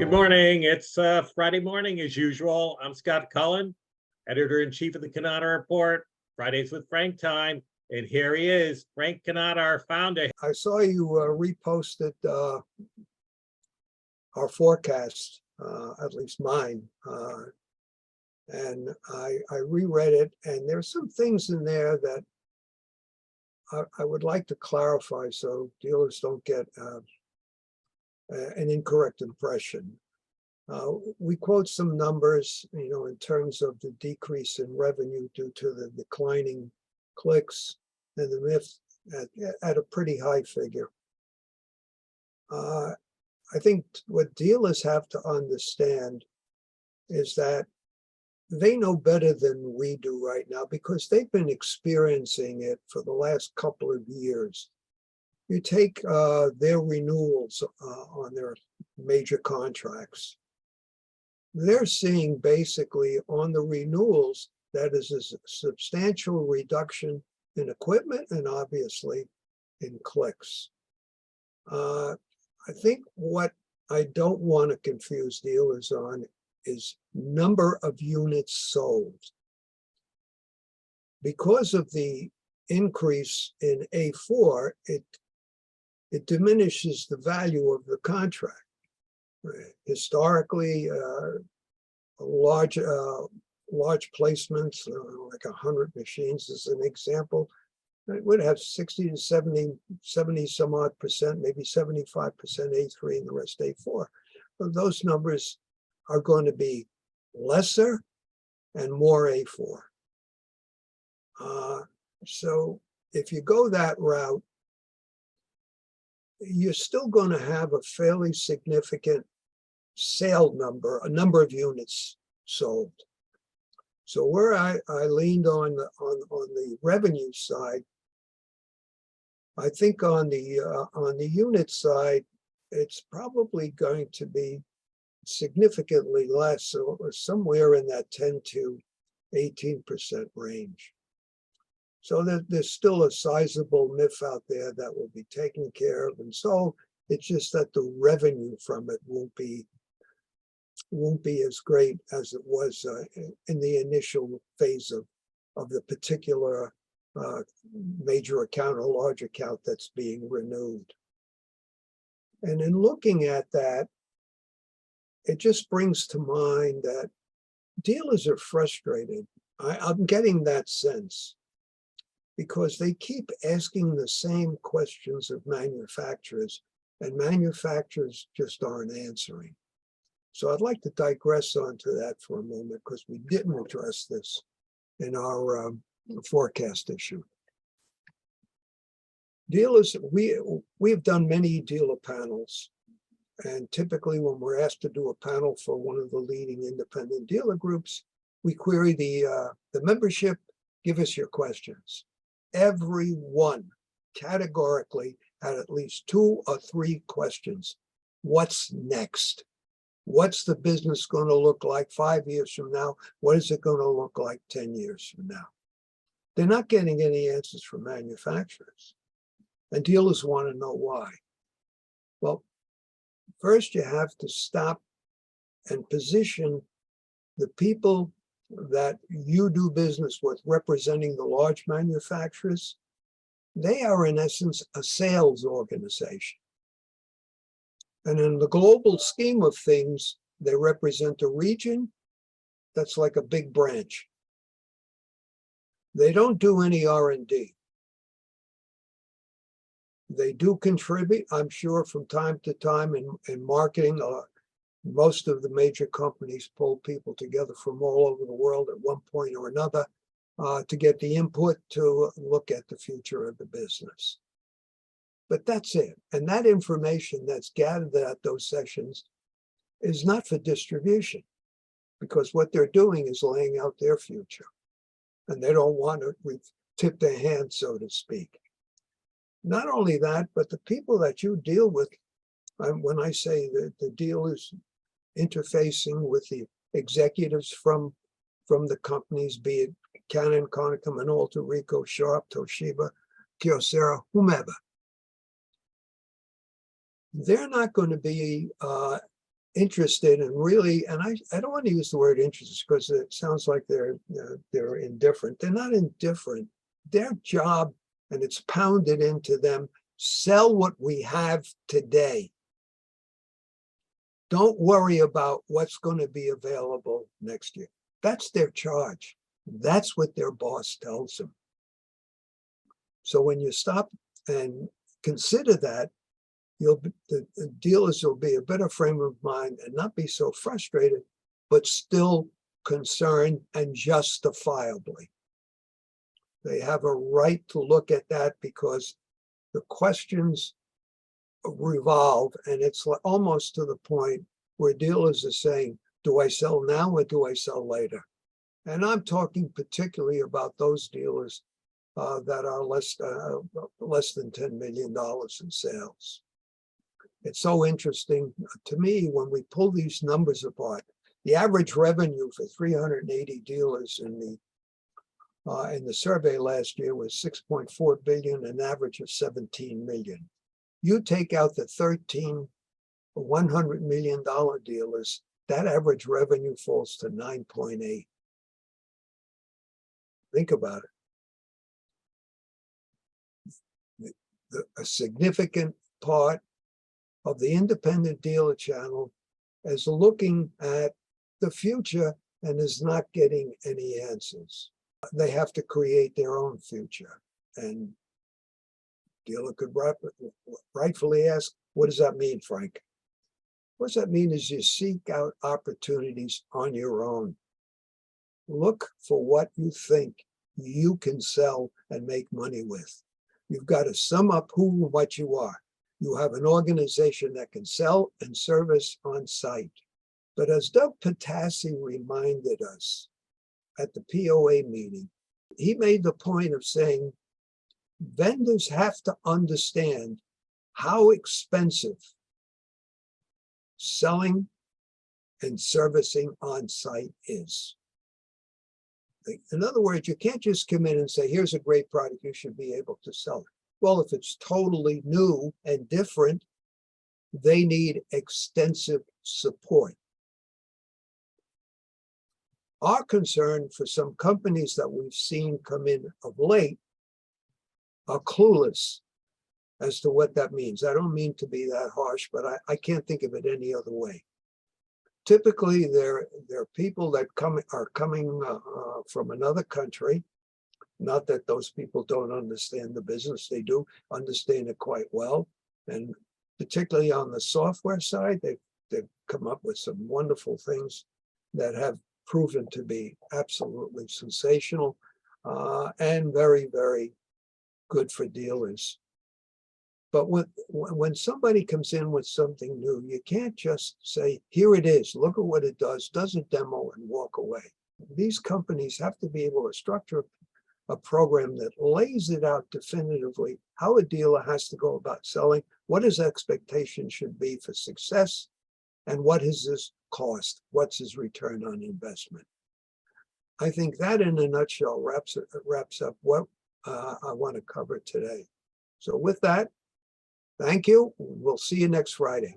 Good morning. It's Friday morning as usual. I'm Scott Cullen, editor-in-chief of the Cannata Report, Fridays with Frank time. And here he is, Frank Cannata, our founder. I saw you reposted our forecast, at least mine, and I reread it, and there's some things in there that I would like to clarify so dealers don't get an incorrect impression. We quote some numbers, in terms of the decrease in revenue due to the declining clicks and the MIF at a pretty high figure. I think what dealers have to understand is that they know better than we do right now because they've been experiencing it for the last couple of years. You take their renewals on their major contracts. They're seeing basically on the renewals that is a substantial reduction in equipment and obviously in clicks. I think what I don't want to confuse dealers on is number of units sold. Because of the increase in A4, it diminishes the value of the contract. Historically, large placements, like 100 machines as an example, it would have 60 to 70 some odd percent, maybe 75% A3 and the rest A4. But those numbers are going to be lesser and more A4. So if you go that route, you're still going to have a fairly significant sale number, a number of units sold. So where I leaned on the revenue side, I think on the unit side, it's probably going to be significantly less, or somewhere in that 10 to 18% range. So there's still a sizable MIF out there that will be taken care of, and so it's just that the revenue from it won't be as great as it was in the initial phase of the particular major account or large account that's being renewed. And in looking at that, it just brings to mind that dealers are frustrated. I'm getting that sense because they keep asking the same questions of manufacturers, and manufacturers just aren't answering. So I'd like to digress onto that for a moment because we didn't address this in our forecast issue. Dealers, we've done many dealer panels, and typically when we're asked to do a panel for one of the leading independent dealer groups, we query the membership, give us your questions. Everyone categorically had at least 2 or 3 questions. What's next? What's the business going to look like 5 years from now? What is it going to look like 10 years from now? They're not getting any answers from manufacturers. And dealers want to know why. Well, first you have to stop and position the people that you do business with representing the large manufacturers. They are in essence a sales organization. And in the global scheme of things, they represent a region that's like a big branch. They don't do any R&D. They do contribute, I'm sure, from time to time in marketing. Most of the major companies pull people together from all over the world at one point or another to get the input to look at the future of the business. But that's it. And that information that's gathered at those sessions is not for distribution, because what they're doing is laying out their future. And they don't want to tip their hand, so to speak. Not only that, but the people that you deal with, when I say that the dealers interfacing with the executives from the companies, be it Canon, Konica, Minolta, Ricoh, Sharp, Toshiba, Kyocera, whomever, they're not going to be interested and really, and I don't want to use the word interested because it sounds like they're indifferent. They're not indifferent. Their job, and it's pounded into them, sell what we have today. Don't worry about what's going to be available next year. That's their charge. That's what their boss tells them. So when you stop and consider that, the dealers will be a better frame of mind and not be so frustrated, but still concerned and justifiably. They have a right to look at that because the questions revolve, and it's almost to the point where dealers are saying, do I sell now or do I sell later? And I'm talking particularly about those dealers that are less than $10 million in sales. It's so interesting to me when we pull these numbers apart. The average revenue for 380 dealers in the survey last year was 6.4 billion, an average of 17 million. You take out the 13 $100 million dealers, that average revenue falls to 9.8. Think about it. A significant part of the independent dealer channel is looking at the future and is not getting any answers. They have to create their own future. And dealer could rightfully ask, what does that mean, Frank? What does that mean is you seek out opportunities on your own. Look for what you think you can sell and make money with. You've got to sum up who and what you are. You have an organization that can sell and service on site. But as Doug Patassi reminded us at the POA meeting, he made the point of saying, vendors have to understand how expensive selling and servicing on site is. In other words, you can't just come in and say, here's a great product, you should be able to sell it. Well, if it's totally new and different, they need extensive support. Our concern for some companies that we've seen come in of late are clueless as to what that means. I don't mean to be that harsh, but I can't think of it any other way. Typically, they're people that are coming from another country. Not that those people don't understand the business. They do understand it quite well. And particularly on the software side, they've come up with some wonderful things that have proven to be absolutely sensational and very, very good for dealers. But when somebody comes in with something new, you can't just say, here it is, look at what it does a demo and walk away. These companies have to be able to structure a program that lays it out definitively how a dealer has to go about selling, what his expectation should be for success, and what is his cost, what's his return on investment. I think that in a nutshell wraps up what I want to cover today. So with that, thank you. We'll see you next Friday.